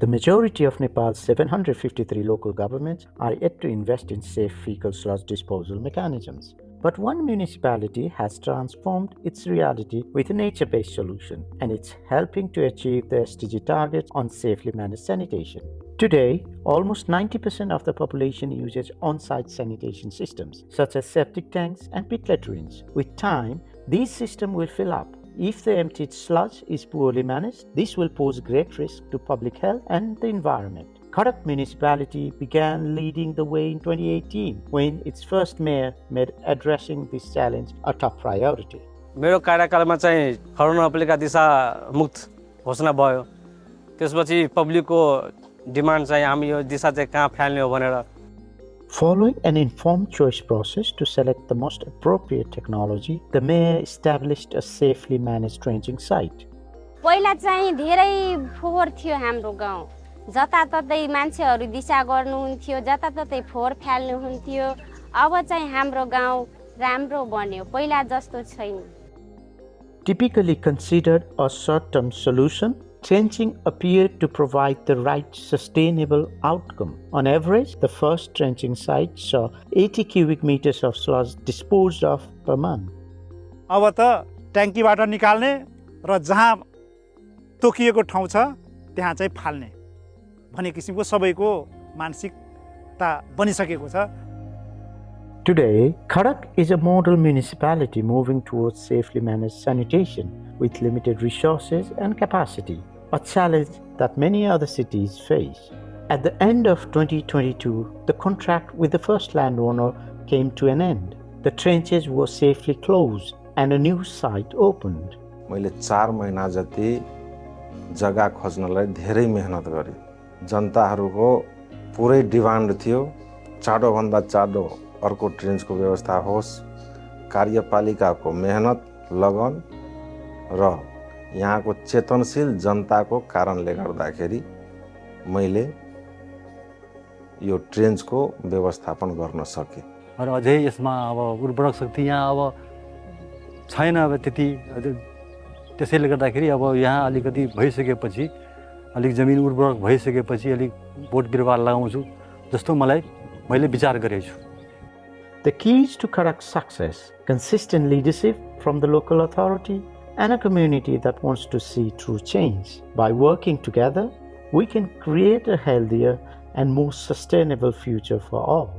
The majority of Nepal's 753 local governments are yet to invest in safe fecal sludge disposal mechanisms. But one municipality has transformed its reality with a nature-based solution, and it's helping to achieve the SDG targets on safely managed sanitation. Today, almost 90% of the population uses on-site sanitation systems, such as septic tanks and pit latrines. With time, these systems will fill up. If the emptied sludge is poorly managed, this will pose great risk to public health and the environment. Khadak Municipality began leading the way in 2018 when its first mayor made addressing this challenge a top priority. मेरो कार्यकालमा चाहिँ खरो नपालिका दिशा मुक्त घोषणा भयो। त्यसपछि पब्लिकको demand चाहिँ हामी यो दिशा चाहिँ कहाँ फाल्ने हो भनेर Following an informed choice process to select the most appropriate technology, the mayor established a safely managed trenching site. पहिला चाहिँ धेरै फोहोर थियो हाम्रो गाउँ। जताततै मान्छेहरू दिशा गर्नुहुन्थ्यो, जताततै फोहोर फाल्नुहुन्थ्यो। अब चाहिँ हाम्रो गाउँ राम्रो बन्यो, पहिला जस्तो छैन। Typically considered a short-term solution, trenching appeared to provide the right sustainable outcome. On average, the first trenching site saw 80 cubic meters of sludge disposed of per month. अब त ट्याङ्कीबाट निकाल्ने र जहाँ तोकिएको ठाउँ छ त्यहाँ चाहिँ फाल्ने भन्ने किसिमको सबैको मानसिकता बनिसकेको छ। Today, Khadak is a model municipality moving towards safely managed sanitation with limited resources and capacity, a challenge that many other cities face. At the end of 2022, the contract with the first landowner came to an end. The trenches were safely closed and a new site opened. मैले 4 महिना जति जग्गा खोज्नलाई धेरै मेहनत गरे। जनताहरूको पुरै demand थियो चाँडो भन्दा चाँडो अर्को ट्रेन्चको व्यवस्था होस्। कार्यपालिकाको मेहनत, लगन र यहाँको चेतनशील जनताको कारणले गर्दाखेरि मैले यो ट्रेन्चको व्यवस्थापन गर्न सके। र अझै यसमा अब उर्वरक शक्ति यहाँ अब छैन, अब त्यति त्यसैले गर्दाखेरि अब यहाँ अलिकति भइसकेपछि अलिक जमिन उर्वरक भइसकेपछि अलिक बोट बिरुवा लगाउँछु जस्तो मैले विचार गरेछु। The keys to Khadak's success: consistent leadership from the local authority and a community that wants to see true change. By working together, we can create a healthier and more sustainable future for all.